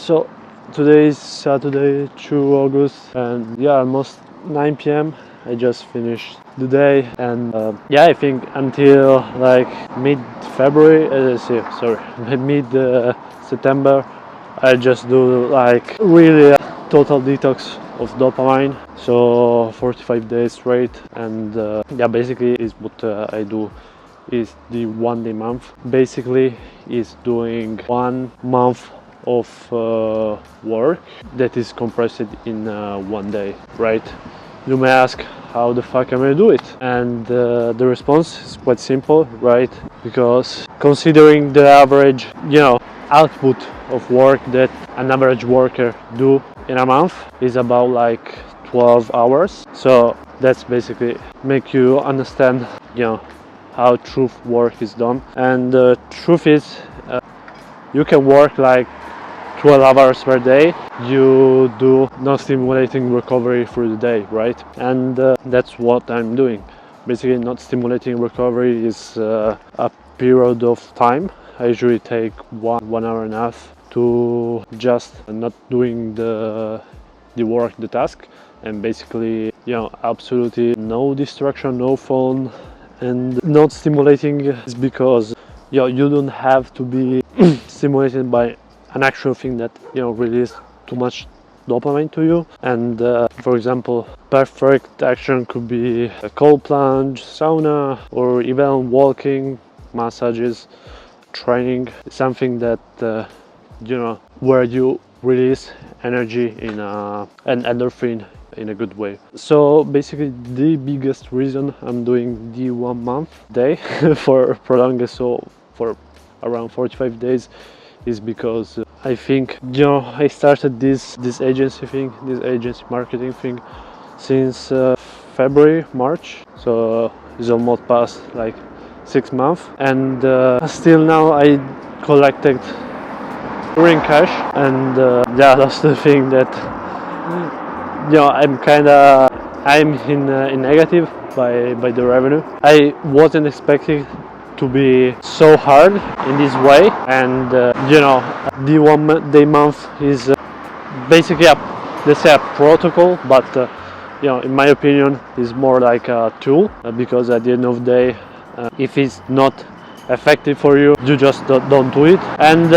So today is Saturday, 2 August, and yeah, almost 9 p.m. I just finished the day, and yeah, I think until like mid-February, mid-September, I just do like really a total detox of dopamine, so 45 days straight. And yeah, basically is what I do is the 1 day month. Basically is doing 1 month of work that is compressed in 1 day, right? You may ask, how the fuck am I do it? And the response is quite simple, right? Because considering the average, output of work that an average worker do in a month is about like 12 hours. So that's basically make you understand, how true work is done. And the truth is, you can work like 12 hours per day, you do non-stimulating recovery through the day, right? And that's what I'm doing. Basically, not stimulating recovery is a period of time. I usually take 1 hour and a half to just not doing the work, the task, and basically, absolutely no distraction, no phone. And not stimulating is because you don't have to be stimulated by an actual thing that release too much dopamine to you. And for example, perfect action could be a cold plunge, sauna, or even walking, massages, training, something that where you release energy in an endorphin in a good way. So basically the biggest reason I'm doing the 1 month day for prolonged, so for around 45 days, is because I think I started this agency thing, this agency marketing thing, since February, March, so it's almost past like 6 months, and still now I collected in cash. And yeah, that's the thing that I'm in negative by the revenue. I wasn't expecting to be so hard in this way. And the 1 day month is basically let's say a protocol, but in my opinion is more like a tool, because at the end of the day, if it's not effective for you, you just don't do it. And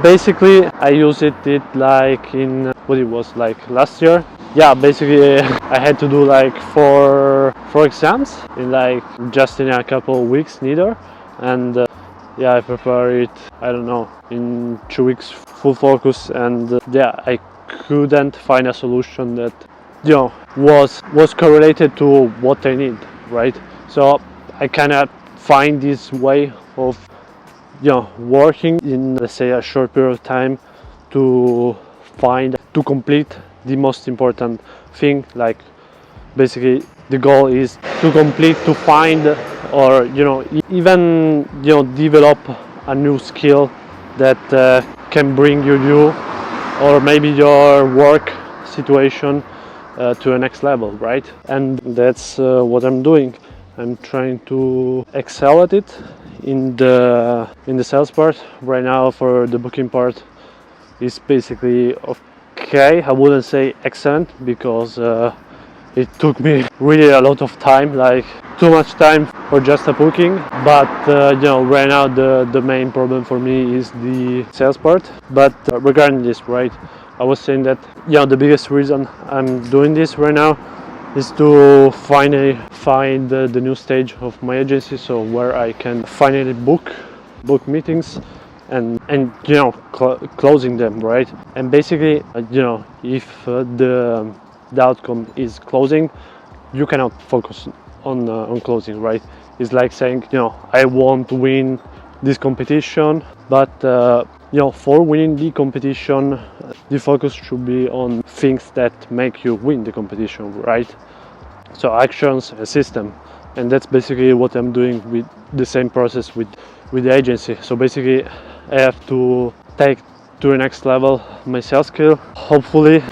basically I used it like in what it was like last year. Yeah, basically I had to do like four exams in like just in a couple of weeks neither. And yeah, I prepared it, I don't know, in 2 weeks full focus. And yeah, I couldn't find a solution that was correlated to what I need, right? So I cannot find this way of working in, let's say, a short period of time to complete the most important thing. Like basically the goal is to find, or even develop a new skill that can bring you or maybe your work situation to a next level, right? And that's what I'm doing. I'm trying to excel at it in the sales part. Right now, for the booking part, is basically okay. I wouldn't say excellent, because it took me really a lot of time, like too much time for just a booking. But right now the main problem for me is the sales part. But regarding this, right, I was saying that the biggest reason I'm doing this right now is to finally find the new stage of my agency, so where I can finally book meetings and closing them, right? And basically if the outcome is closing, you cannot focus on closing, right? It's like saying I want to win this competition, but for winning the competition, the focus should be on things that make you win the competition, right? So actions, a system. And that's basically what I'm doing with the same process with the agency. So basically I have to take to the next level my sales skill. Hopefully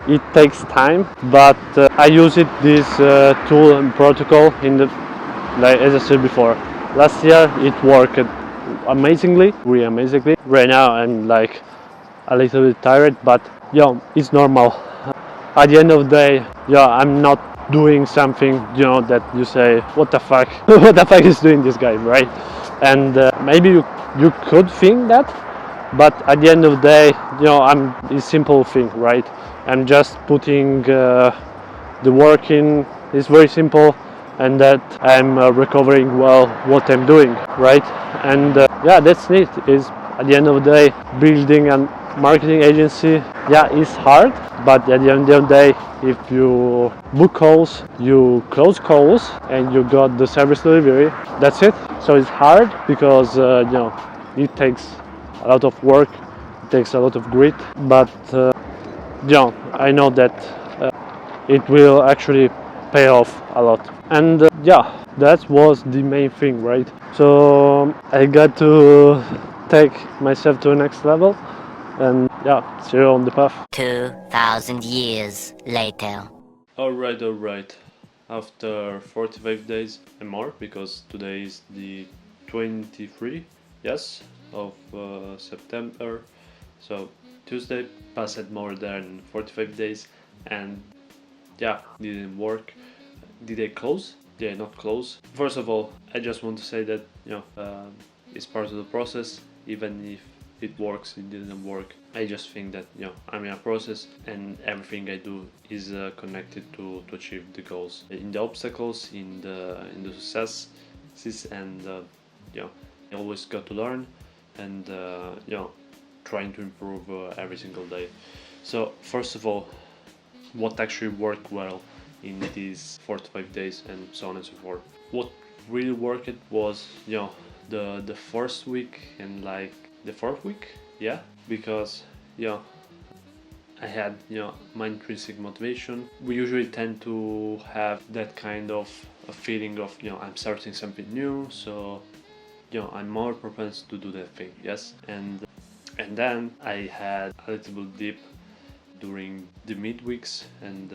it takes time, but I use this tool and protocol like as I said before, last year it worked amazingly, really amazingly. Right now I'm like a little bit tired, but it's normal. At the end of the day, I'm not doing something that you say, what the fuck, what the fuck is doing this guy, right? And maybe you could think that, but at the end of the day, I'm a simple thing, right? I'm just putting the work in. It's very simple, and that I'm recovering well what I'm doing, right? And that's it. Is at the end of the day, building a marketing agency, is hard, but at the end of the day, if you book calls, you close calls, and you got the service delivery, that's it. So it's hard because it takes a lot of work, it takes a lot of grit, but I know that it will actually pay off a lot. And that was the main thing, right? So I got to take myself to the next level, and see you on the path. 2,000 years later. Alright. After 45 days and more, because today is the 23, yes, of September. So Tuesday passed more than 45 days, and didn't work. Did they close? Did I not close? First of all, I just want to say that it's part of the process. Even if it works, it didn't work. I just think that I'm in a process, and everything I do is connected to achieve the goals. In the obstacles, in the successes, and I always got to learn, and trying to improve every single day. So first of all, what actually worked well in these 45 days and so on and so forth. What really worked was the first week and like the fourth week, because I had my intrinsic motivation. We usually tend to have that kind of a feeling of I'm starting something new, so I'm more propense to do that thing, yes. And then I had a little bit dip during the midweeks and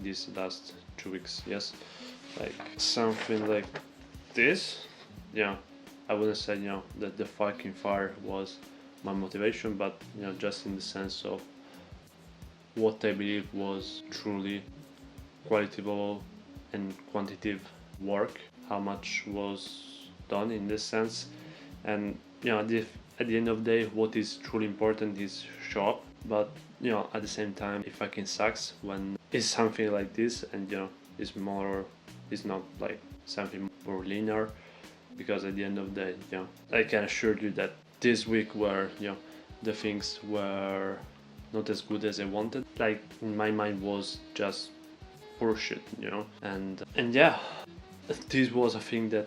these last 2 weeks, yes, like something like this. I wouldn't say that the fucking fire was my motivation, but just in the sense of what I believe was truly qualitable and quantitative work, how much was done in this sense. And at the end of the day, what is truly important is show up. But at the same time, if I can sucks when it's something like this, and it's not like something more linear, because at the end of the day, I can assure you that this week where the things were not as good as I wanted, like in my mind was just poor shit, and this was a thing that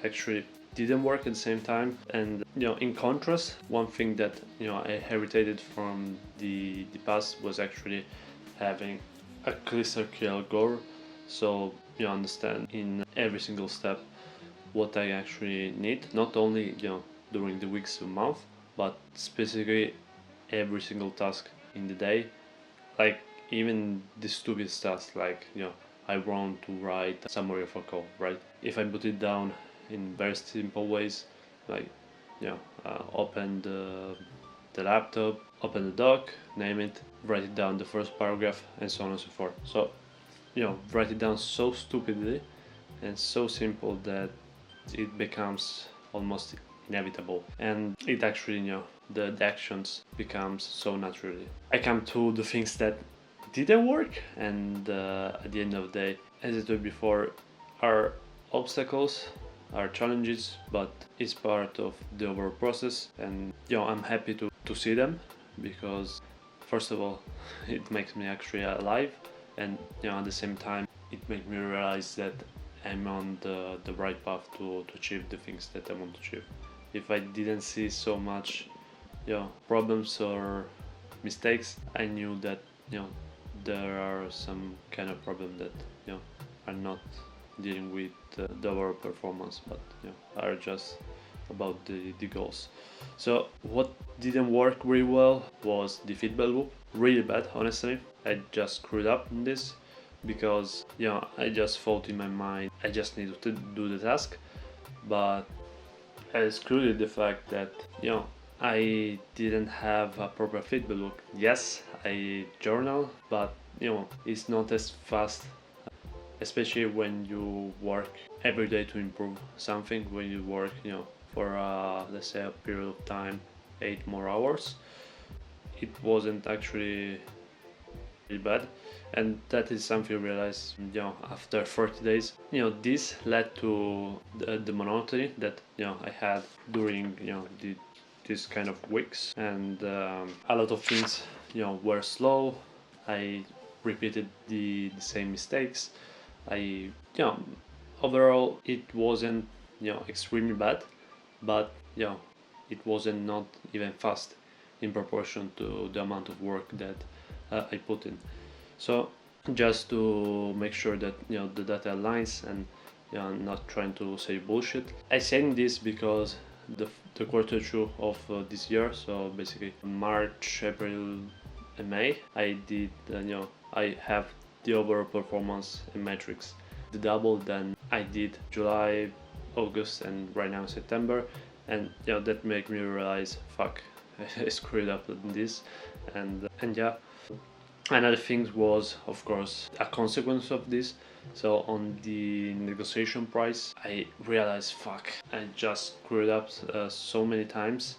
actually didn't work at the same time. And in contrast, one thing that I inherited from the past was actually having a clear circular goal, so you understand in every single step what I actually need, not only during the weeks or month, but specifically every single task in the day, like even the stupidest task, like I want to write a summary of a call, right? If I put it down in very simple ways, like open the laptop, open the doc, name it, write it down the first paragraph, and so on and so forth. So write it down so stupidly and so simple that it becomes almost inevitable, and it actually the actions becomes so naturally. I come to the things that didn't work, and at the end of the day, as I told before, are obstacles, are challenges, but it's part of the overall process. And I'm happy to see them, because first of all it makes me actually alive, and at the same time it makes me realize that I'm on the right path to achieve the things that I want to achieve. If I didn't see so much problems or mistakes, I knew that there are some kind of problem that are not dealing with the overall performance, but are just about the goals. So what didn't work very well was the feedback loop. Really bad, honestly. I just screwed up in this, because I just thought in my mind I just need to do the task, but I excluded the fact that I didn't have a proper feedback loop. Yes, I journal, but it's not as fast, especially when you work every day to improve something. When you work, for let's say a period of time, 8 more hours, it wasn't actually really bad, and that is something I realized after 40 days. This led to the monotony that I had during this kind of weeks, and a lot of things were slow. I repeated the same mistakes. I overall it wasn't extremely bad, but it wasn't not even fast in proportion to the amount of work that I put in. So just to make sure that the data aligns, and I'm not trying to say bullshit. I saying this because the quarter two of this year, so basically March, April, and May, I did I have the overall performance and metrics the double than I did July, August, and right now September, and that made me realize, fuck, I screwed up in this, and yeah. Another thing was, of course, a consequence of this. So on the negotiation price, I realized, fuck, I just screwed up so many times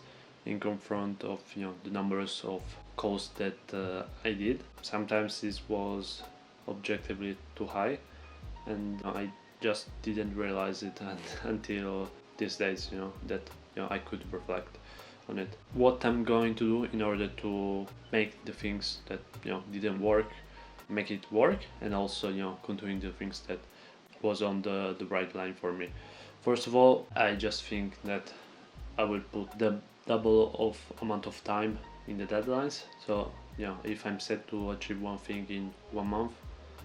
in confront of the numbers of calls that I did. Sometimes this was objectively too high, and I just didn't realize it until these days. That I could reflect on it. What I'm going to do in order to make the things that didn't work, make it work, and also continuing the things that was on the right line for me. First of all, I just think that I will put the double of amount of time in the deadlines. So if I'm set to achieve one thing in 1 month,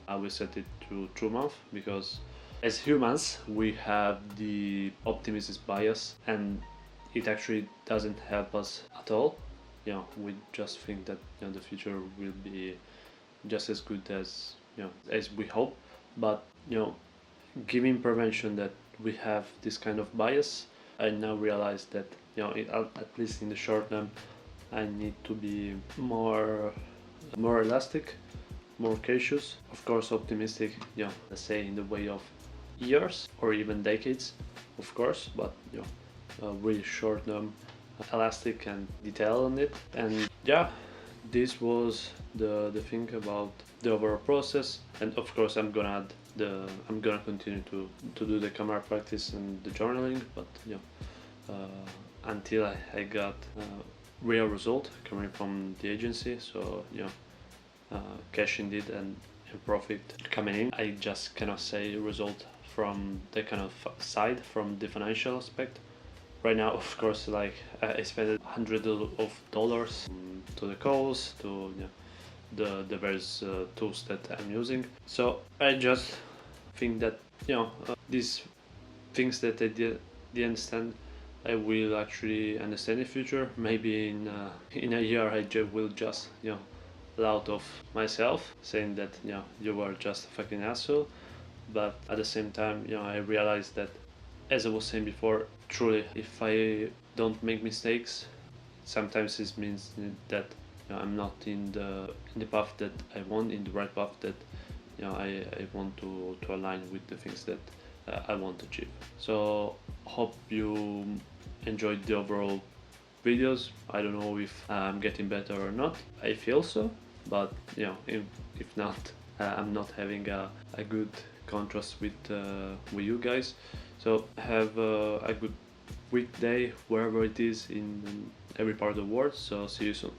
I will set it to 2 months, because as humans we have the optimism bias, and it actually doesn't help us at all. We just think that the future will be just as good as we hope. But given prevention that we have this kind of bias, I now realize that at least in the short term, I need to be more elastic, more cautious. Of course, optimistic. Let's say in the way of years or even decades, of course, but really short term, elastic and detailed on it. And yeah, this was the thing about the overall process. And of course I'm gonna continue to do the camera practice and the journaling, but until I got real result coming from the agency, so cash indeed and profit coming in. I just cannot say result from the kind of side, from the financial aspect. Right now, of course, like I spent hundreds of dollars to the calls, to the various tools that I'm using. So I just think that these things that I didn't understand, I will actually understand in the future. Maybe in a year I will just loud of myself, saying that you were just a fucking asshole. But at the same time, I realized that, as I was saying before, truly, if I don't make mistakes, sometimes this means that I'm not in the path that I want, in the right path that I want to align with the things that I want to achieve. So hope you enjoyed the overall videos. I don't know if I'm getting better or not. I feel so, but if not, I'm not having a good contrast with you guys. So have a good weekday wherever it is in every part of the world. So see you soon.